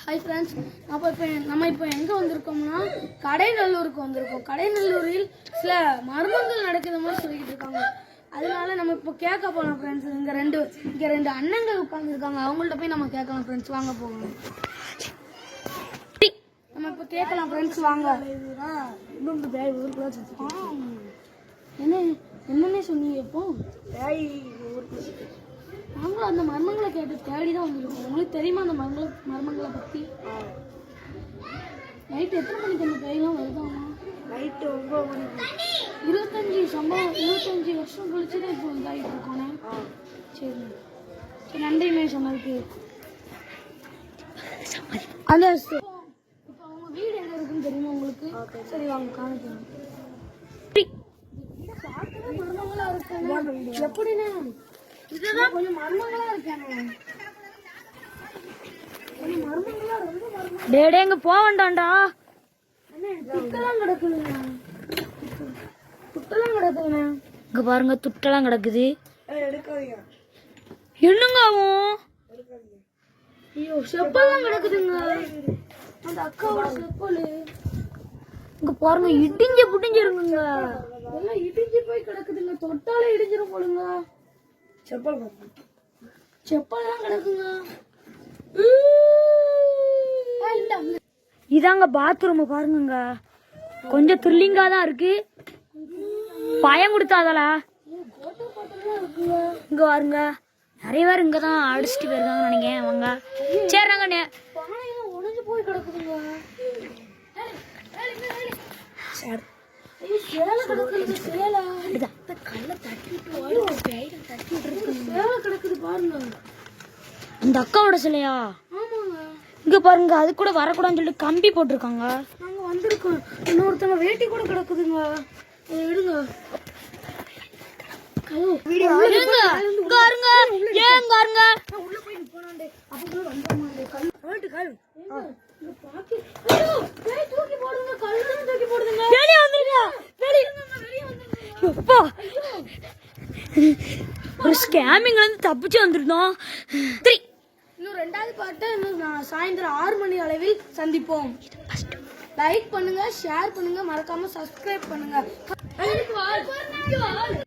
Hi friends, நம்ம இப்போ எங்கே வந்திருக்கோம்னா கடைநல்லூருக்கு வந்திருக்கோம். கடைநல்லூரில் சில மர்மங்கள் நடக்கிற மாதிரி சொல்லிக்கிட்டு இருக்காங்க. அதனால நம்ம இப்போ கேட்க போகலாம் ஃப்ரெண்ட்ஸ். இங்கே ரெண்டு அண்ணங்கள் உட்காந்துருக்காங்க. அவங்கள்ட்ட போய் நம்ம கேட்கலாம் ஃப்ரெண்ட்ஸ். வாங்க போகலாம். நம்ம இப்போ கேட்கலாம் ஃப்ரெண்ட்ஸ். வாங்க. என்னன்னே சொன்னீங்க இப்போ? நாங்களும் அந்த மர்மங்களை கேட்டு தேடி தான் வந்திருக்கோம். உங்களுக்கு தெரியுமா அந்த மர்மங்களை பற்றி? நைட்டு எத்தனை மணிக்கு அந்த பேயெல்லாம் வருதாமா? நைட்டு 9 மணிக்கு. 25 வருஷம் கழிச்சு தான் இப்போ இதாகிட்டு இருக்கோண்ணே. சரி சரி, நன்றிண்ணே சொன்னதுக்கு. அந்த இப்போ அவங்க வீடு எங்கே இருக்குன்னு தெரியுமா உங்களுக்கு? சரி வாங்க காமிக்கணும். மர்மங்களா இருக்காங்க. எப்படிண்ணே? இதுதான் கொஞ்சம் மர்மங்களா இருக்கானே. கொஞ்சம் மர்மங்களா, ரொம்ப மர்மம். டேடே எங்க போக வேண்டாம்டா. துட்டெல்லாம் கிடக்குதுங்க. துட்டெல்லாம் கிடக்குதுண்ணே. இங்க பாருங்க, துட்டெல்லாம் கிடக்குது. எடுக்காதீங்க. என்னங்க ஆகும்? ஐயோ, செப்பல்லாம் கிடக்குதுங்க. அந்த அக்காவோட செப்பல். இங்க பாருங்க, இடிஞ்சு புடிஞ்சிருங்க. எல்லாம் இடிஞ்சு போய் கிடக்குதுங்க. தொட்டாலே இடிஞ்சிரும் போலுங்க. செப்பல்லாம் கிடக்குங்க. இதாங்க பாத்ரூம் பாருங்க. கொஞ்சம் த்ரில்லிங்கா தான் இருக்கு. பயம் கொடுத்தாதலா. இங்க பாருங்க, நிறைய பேர் இங்க தான் அடிச்சுட்டு போயிருக்காங்க நினைக்கிறேன். வாங்க. சரி நாங்க பானையெல்லாம் உடைஞ்சு போய் கிடக்குதுங்க. சேலை கிடக்குது. சேலை கல்ல சேலை கிடக்குது பாருங்க. இந்த அக்காவோட சிலையா? ஆமாங்க. இங்க பாருங்க, அது கூட வரக்கூடாதுன்னு சொல்லிட்டு கம்பி போட்டிருக்காங்க. நாங்க வந்திருக்கோம். இன்னொருத்தவங்க வேட்டி கூட கிடக்குதுங்க. எடுங்க. உள்ள போய் போனாண்டே. அப்போ வந்தோமாண்டே. தூக்கி போடுங்க. கல்லு தூக்கி போடுங்க. வெளியே வந்துருங்க. வெளியே வந்துருங்க. ஒரு ஸ்கேமிங்ல இருந்து தப்பிச்சு வந்துருந்தோம். இன்னும் 2வது பாட்டு இன்னும் சாயந்தரம் 6 மணி அளவில் சந்திப்போம். லைக் பண்ணுங்க, ஷேர் பண்ணுங்க, மறக்காம சப்ஸ்கிரைப் பண்ணுங்க.